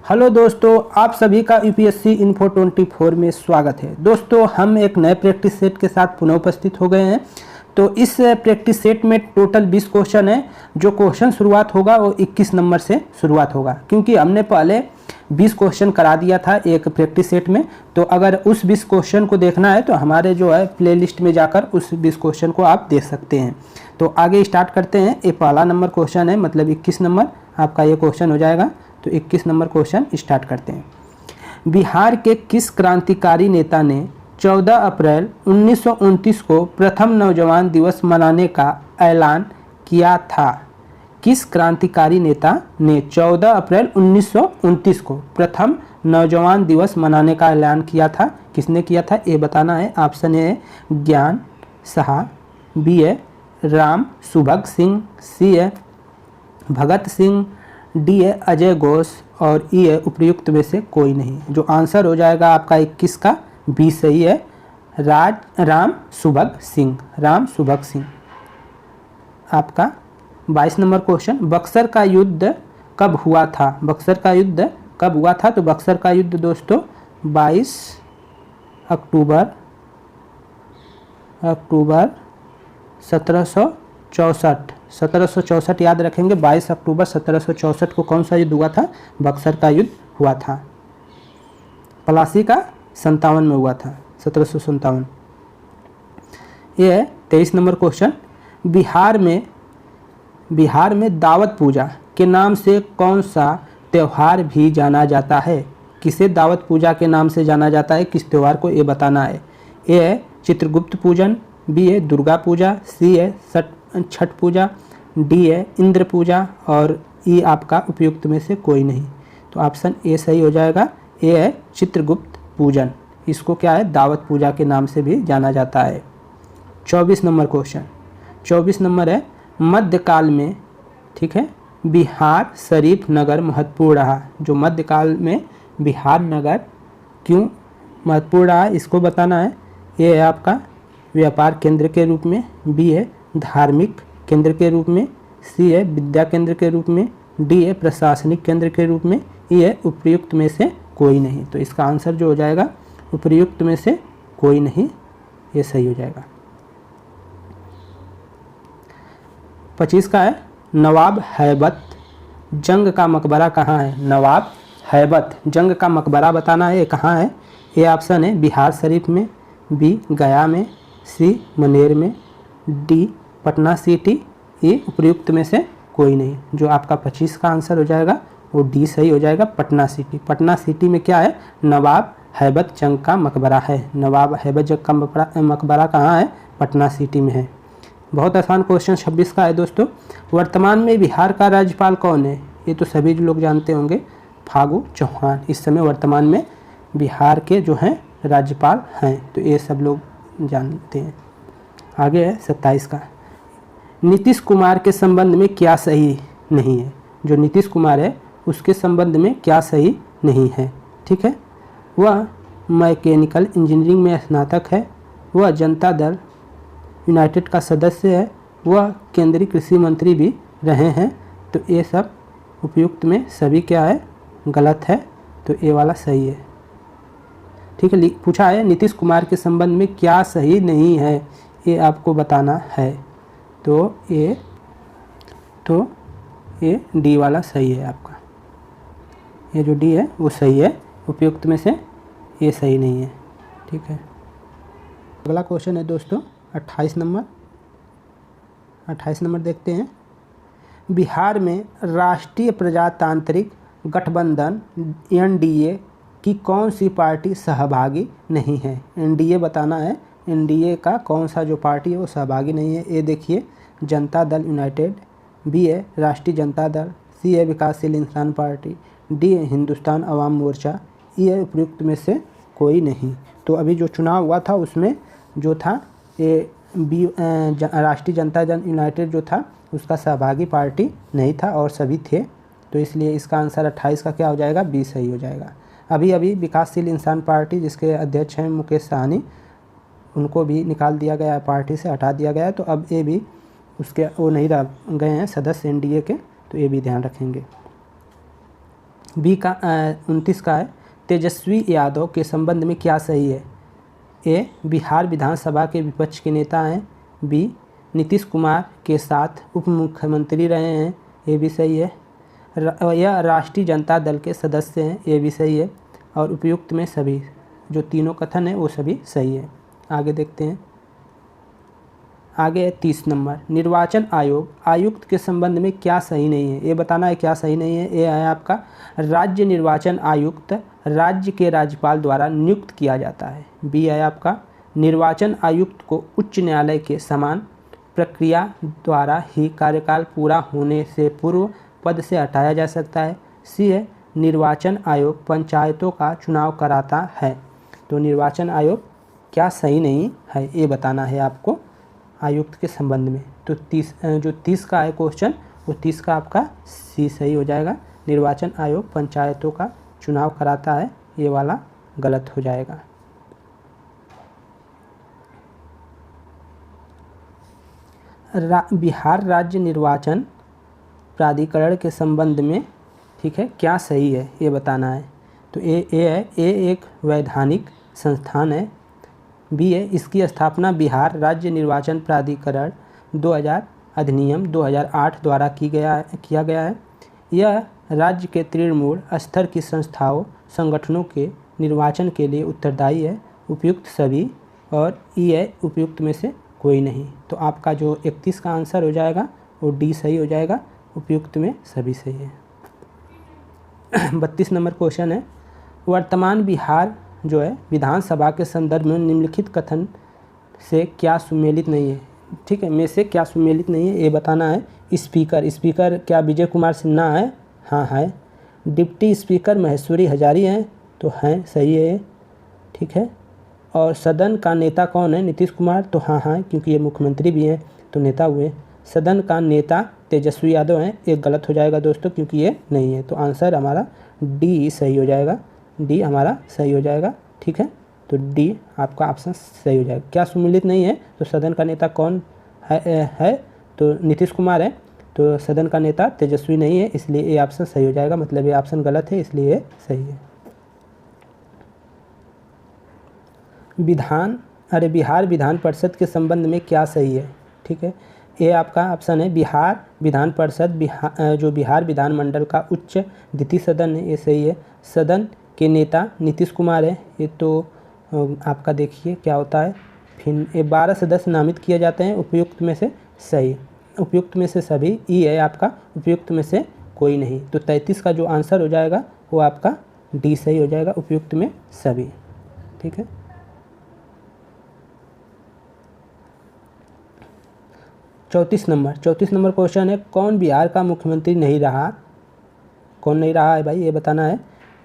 Hello दोस्तों, आप सभी का यूपीएससी इन्फो 24 में स्वागत है। दोस्तों, हम एक नए प्रैक्टिस सेट के साथ पुनः उपस्थित हो गए हैं। तो इस प्रैक्टिस सेट में टोटल 20 क्वेश्चन है। जो क्वेश्चन शुरुआत होगा वो 21 नंबर से शुरुआत होगा, क्योंकि हमने पहले 20 क्वेश्चन करा दिया था एक प्रैक्टिस सेट में। तो अगर उस 20 क्वेश्चन को देखना है तो हमारे जो है प्लेलिस्ट में जाकर उस 20 क्वेश्चन को आप देख सकते हैं। तो आगे स्टार्ट करते हैं। ये पहला नंबर क्वेश्चन है, मतलब 21 नंबर आपका ये क्वेश्चन हो जाएगा। तो 21 नंबर क्वेश्चन स्टार्ट करते हैं। बिहार के किस क्रांतिकारी नेता ने 14 अप्रैल 1929 को प्रथम नौजवान दिवस मनाने का ऐलान किया था? किस क्रांतिकारी नेता ने 14 अप्रैल 1929 को प्रथम नौजवान दिवस मनाने का ऐलान किया था? किसने किया था ये बताना है। Option A Gyan Saha, B A Ram Subhag Singh, C A Bhagat Singh, D A Ajay Ghosh और ई ए उपर्युक्त में से कोई नहीं। जो आंसर हो जाएगा आपका 21 का बी सही है, राम सुभग सिंह। राम सुभग सिंह। आपका 22 नंबर क्वेश्चन, बक्सर का युद्ध कब हुआ था? बक्सर का युद्ध कब हुआ था? तो बक्सर का युद्ध दोस्तों 22 अक्टूबर 1764 याद रखेंगे। 22 अक्टूबर 1764 को कौन सा युद्ध हुआ था? बक्सर का युद्ध हुआ था। पलासी का 57 में हुआ था, 1757। ये है 23 नंबर क्वेश्चन, बिहार में दावत पूजा के नाम से कौन सा त्यौहार भी जाना जाता है? किसे दावत पूजा के नाम से जाना जाता है? किस त्यौहार को ये बताना है। ए है चित्रगुप्त पूजन, बी है दुर्गा पूजा, सी है छठ पूजा, डी है इंद्र पूजा और ई आपका उपयुक्त में से कोई नहीं। तो ऑप्शन ए सही हो जाएगा। ए है चित्रगुप्त पूजन। इसको क्या है? दावत पूजा के नाम से भी जाना जाता है। 24 नंबर क्वेश्चन, 24 नंबर है, मध्यकाल में, ठीक है, बिहार शरीफ नगर महत्वपूर्ण रहा। जो मध्यकाल में बिहार नगर क्यों महत्वपूर्ण रहा इसको बताना है। ए है आपका व्यापार केंद्र के रूप में, बी है धार्मिक केंद्र के रूप में, सी है विद्या केंद्र के रूप में, डी है प्रशासनिक केंद्र के रूप में, ई है उपर्युक्त में से कोई नहीं। तो इसका आंसर जो हो जाएगा उपर्युक्त में से कोई नहीं, ये सही हो जाएगा। 25 का है, नवाब हैबत जंग का मकबरा कहाँ है? नवाब हैबत जंग का मकबरा बताना है, ये कहाँ है? ये ऑप्शन है बिहार शरीफ में, बी गया में, सी मनेर में, डी पटना सिटी, ये उपर्युक्त में से कोई नहीं। जो आपका 25 का आंसर हो जाएगा वो डी सही हो जाएगा, पटना सिटी। पटना सिटी में क्या है? नवाब हैबत जंग का मकबरा है। नवाब हैबत जंग का मकबरा कहाँ है? पटना सिटी में है। बहुत आसान क्वेश्चन 26 का है दोस्तों, वर्तमान में बिहार का राज्यपाल कौन है? ये तो सभी लोग जानते होंगे, फागू चौहान इस समय वर्तमान में बिहार के जो हैं राज्यपाल हैं। तो ये सब लोग जानते हैं। आगे है 27 का, नीतीश कुमार के संबंध में क्या सही नहीं है? जो नीतीश कुमार है उसके संबंध में क्या सही नहीं है? ठीक है, वह मैकेनिकल इंजीनियरिंग में स्नातक है, वह जनता दल यूनाइटेड का सदस्य है, वह केंद्रीय कृषि मंत्री भी रहे हैं। तो ये सब उपयुक्त में सभी क्या है? गलत है। तो ये वाला सही है। ठीक है, पूछा है नीतीश कुमार के संबंध में क्या सही नहीं है, ये आपको बताना है। तो ये डी वाला सही है आपका। ये जो डी है वो सही है, उपयुक्त में से ये सही नहीं है। ठीक है, अगला क्वेश्चन है दोस्तों 28 नंबर। 28 नंबर देखते हैं, बिहार में राष्ट्रीय प्रजातांत्रिक गठबंधन एनडीए की कौन सी पार्टी सहभागी नहीं है? एनडीए बताना है, एनडीए का कौन सा जो पार्टी है वो सहभागी नहीं है। ये देखिए जनता दल यूनाइटेड, बी है राष्ट्रीय जनता दल, सी है विकासशील इंसान पार्टी, डी है हिंदुस्तान अवाम मोर्चा, ई है उपयुक्त में से कोई नहीं। तो अभी जो चुनाव हुआ था उसमें जो था ये राष्ट्रीय जनता दल यूनाइटेड जो था उसका सहभागी पार्टी नहीं था और सभी थे। तो इसलिए इसका आंसर 28 का क्या हो जाएगा? बी सही हो जाएगा। अभी विकासशील इंसान पार्टी जिसके अध्यक्ष हैं मुकेश सहनी, उनको भी निकाल दिया गया है, पार्टी से हटा दिया गया है। तो अब ये भी उसके वो नहीं रह गए हैं सदस्य एनडीए के, तो ये भी ध्यान रखेंगे। बी का 29 का है तेजस्वी यादव के संबंध में क्या सही है? ए बिहार विधानसभा के विपक्ष के नेता हैं। बी नीतीश कुमार के साथ उप मुख्यमंत्री रहे हैं, ये भी सही है। यह राष्ट्रीय जनता दल के सदस्य हैं, ये भी सही है। और उपयुक्त में सभी, जो तीनों कथन है वो सभी सही है। आगे देखते हैं। आगे है 30 नंबर, निर्वाचन आयोग आयुक्त के संबंध में क्या सही नहीं है? ये बताना है क्या सही नहीं है। ये है आपका राज्य निर्वाचन आयुक्त राज्य के राज्यपाल द्वारा नियुक्त किया जाता है। बी है आपका निर्वाचन आयुक्त को उच्च न्यायालय के समान प्रक्रिया द्वारा ही कार्यकाल पूरा होने से पूर्व पद से हटाया जा सकता है। सी है निर्वाचन आयोग पंचायतों का चुनाव कराता है। तो निर्वाचन आयोग क्या सही नहीं है, ये बताना है आपको आयुक्त के संबंध में। तो 30 का है क्वेश्चन, वो 30 का आपका सी सही हो जाएगा। निर्वाचन आयोग पंचायतों का चुनाव कराता है, ये वाला गलत हो जाएगा। बिहार राज्य निर्वाचन प्राधिकरण के संबंध में, ठीक है, क्या सही है ये बताना है। तो ए है, ए एक वैधानिक संस्थान है। बी है इसकी स्थापना बिहार राज्य निर्वाचन प्राधिकरण 2000 अधिनियम 2008 द्वारा किया गया है। यह राज्य के तृणमूल स्तर की संस्थाओं संगठनों के निर्वाचन के लिए उत्तरदायी है। उपयुक्त सभी। और ई है उपयुक्त में से कोई नहीं। तो आपका जो 31 का आंसर हो जाएगा वो डी सही हो जाएगा, उपयुक्त में सभी सही है। 32 नंबर क्वेश्चन है, वर्तमान बिहार जो है विधानसभा के संदर्भ में निम्नलिखित कथन से क्या सुमेलित नहीं है? ठीक है, में से क्या सुमेलित नहीं है ये बताना है। स्पीकर क्या विजय कुमार सिन्हा है? हाँ है। डिप्टी स्पीकर महेश्वरी हजारी हैं? तो हैं, सही है, ठीक है। और सदन का नेता कौन है? नीतीश कुमार? तो हाँ क्योंकि ये मुख्यमंत्री भी हैं तो नेता हुए। सदन का नेता तेजस्वी यादव हैं, ये गलत हो जाएगा दोस्तों क्योंकि ये नहीं है। तो आंसर हमारा डी सही हो जाएगा, डी हमारा सही हो जाएगा, ठीक है। तो डी आपका ऑप्शन सही हो जाएगा। क्या सुमेलित नहीं है? तो सदन का नेता कौन है? तो नीतीश कुमार है। तो सदन का नेता तेजस्वी नहीं है, इसलिए ये ऑप्शन सही हो जाएगा, मतलब ये ऑप्शन गलत है इसलिए ये सही है। बिहार विधान परिषद के संबंध में क्या सही है? ठीक है, ये आपका ऑप्शन है बिहार विधान परिषद जो बिहार विधानमंडल का उच्च द्वितीय सदन है, ये सही है। सदन के नेता नीतीश कुमार है, ये तो आपका देखिए क्या होता है। फिर ये 12 सदस्य नामित किए जाते हैं। उपयुक्त में से सही, उपयुक्त में से सभी। ई है आपका उपयुक्त में से कोई नहीं। तो 33 का जो आंसर हो जाएगा वो आपका डी सही हो जाएगा, उपयुक्त में सभी, ठीक है। 34 नंबर क्वेश्चन है, कौन बिहार का मुख्यमंत्री नहीं रहा? कौन नहीं रहा है भाई, ये बताना है।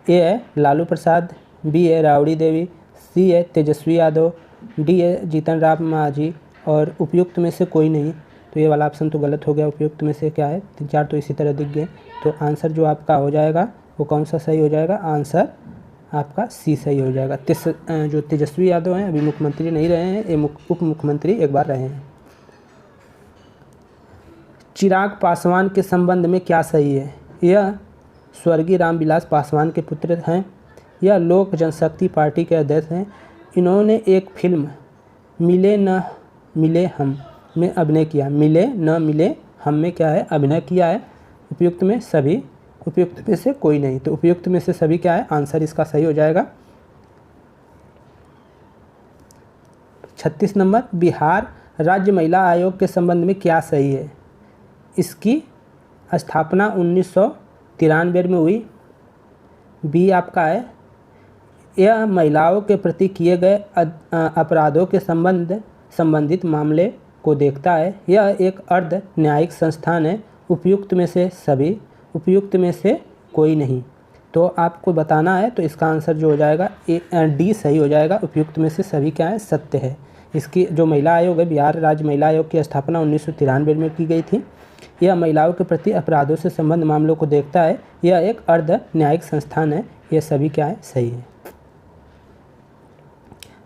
ए है लालू प्रसाद, बी है राबड़ी देवी, सी है तेजस्वी यादव, डी है जीतन राम मांझी और उपयुक्त में से कोई नहीं। तो ये वाला ऑप्शन तो गलत हो गया। उपयुक्त में से क्या है? 3-4 तो इसी तरह दिख गए। तो आंसर जो आपका हो जाएगा वो कौन सा सही हो जाएगा? आंसर आपका सी सही हो जाएगा। जो तेजस्वी यादव हैं अभी मुख्यमंत्री नहीं रहे हैं, ये उप मुख्यमंत्री एक बार रहे हैं। चिराग पासवान के संबंध में क्या सही है? यह स्वर्गीय रामविलास पासवान के पुत्र हैं। यह लोक जनशक्ति पार्टी के अध्यक्ष हैं। इन्होंने एक फिल्म मिले न मिले हम में अभिनय किया। मिले न मिले हम में क्या है? अभिनय किया है। उपयुक्त में सभी, उपयुक्त में से कोई नहीं। तो उपयुक्त में से सभी क्या है? आंसर इसका सही हो जाएगा। 36 नंबर, बिहार राज्य महिला आयोग के संबंध में क्या सही है? इसकी स्थापना 1993 में हुई। बी आपका है, यह महिलाओं के प्रति किए गए अपराधों के संबंधित मामले को देखता है। यह एक अर्ध न्यायिक संस्थान है। उपयुक्त में से सभी, उपयुक्त में से कोई नहीं। तो आपको बताना है, तो इसका आंसर जो हो जाएगा डी सही हो जाएगा। उपयुक्त में से सभी क्या है? सत्य है। इसकी जो महिला आयोग है, बिहार राज्य महिला आयोग की स्थापना 1993 में की गई थी। यह महिलाओं के प्रति अपराधों से संबंध मामलों को देखता है। यह एक अर्ध न्यायिक संस्थान है। यह सभी क्या है? सही है।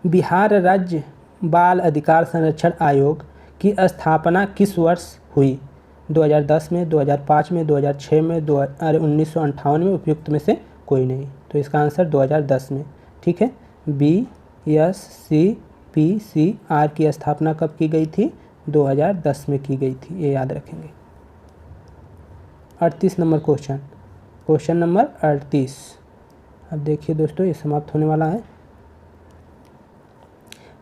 बिहार राज्य बाल अधिकार संरक्षण आयोग की स्थापना किस वर्ष हुई? 2010 में, 2005 में, 2006 में, 1958 में, उपयुक्त में से कोई नहीं। तो इसका आंसर 2010 में। ठीक है। BSCPCR की स्थापना कब की गई थी? 2010 में की गई थी, ये याद रखेंगे। 38 नंबर क्वेश्चन, क्वेश्चन नंबर 38। अब देखिए दोस्तों, ये समाप्त होने वाला है।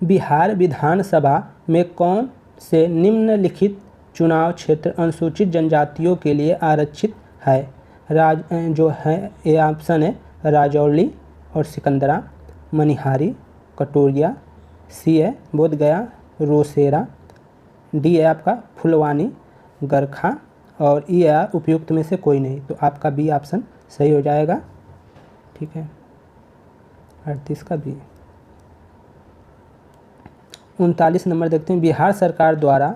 बिहार विधानसभा में कौन से निम्नलिखित चुनाव क्षेत्र अनुसूचित जनजातियों के लिए आरक्षित है? जो है ये ऑप्शन है राजौली और सिकंदरा, मनिहारी, कटोरिया, सी है बोधगया, रोसेरा, डी है आपका फुलवानी, गरखा, और ई है उपयुक्त में से कोई नहीं। तो आपका बी ऑप्शन सही हो जाएगा। ठीक है, 38 का बी। 39 नंबर देखते हैं। बिहार सरकार द्वारा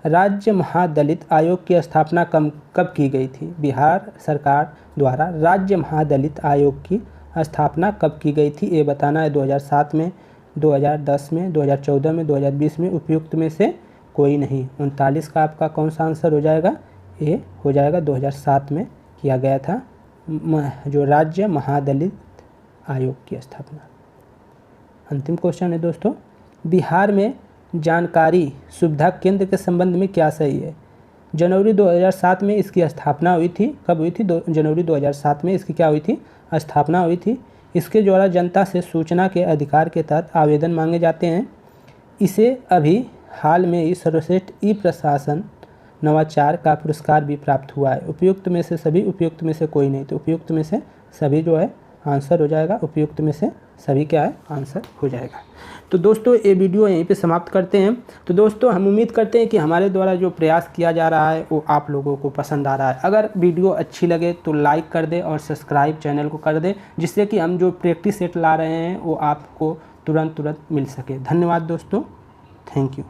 राज्य महादलित आयोग की स्थापना कब की गई थी? बिहार सरकार द्वारा राज्य महादलित आयोग की स्थापना कब की गई थी? ये बताना है। 2007 में, 2010 में, 2014 में, 2020 में, उपयुक्त में से कोई नहीं। 39 का आपका कौन सा आंसर हो जाएगा? ये हो जाएगा 2007 में किया गया था जो राज्य महादलित आयोग की स्थापना। अंतिम क्वेश्चन है दोस्तों, बिहार में जानकारी सुविधा केंद्र के संबंध में क्या सही है? जनवरी 2007 में इसकी स्थापना हुई थी। कब हुई थी? जनवरी 2007 में इसकी क्या हुई थी? स्थापना हुई थी। इसके द्वारा जनता से सूचना के अधिकार के तहत आवेदन मांगे जाते हैं। इसे अभी हाल में ही सर्वश्रेष्ठ ई प्रशासन नवाचार का पुरस्कार भी प्राप्त हुआ है। उपयुक्त में से सभी, उपयुक्त में से कोई नहीं। तो उपयुक्त में से सभी जो है आंसर हो जाएगा। उपयुक्त में से सभी क्या है? आंसर हो जाएगा। तो दोस्तों ये वीडियो यहीं पे समाप्त करते हैं। तो दोस्तों हम उम्मीद करते हैं कि हमारे द्वारा जो प्रयास किया जा रहा है वो आप लोगों को पसंद आ रहा है। अगर वीडियो अच्छी लगे तो लाइक कर दें और सब्सक्राइब चैनल को कर दें, जिससे कि हम जो प्रैक्टिस सेट ला रहे हैं वो आपको तुरंत मिल सके। धन्यवाद दोस्तों, थैंक यू।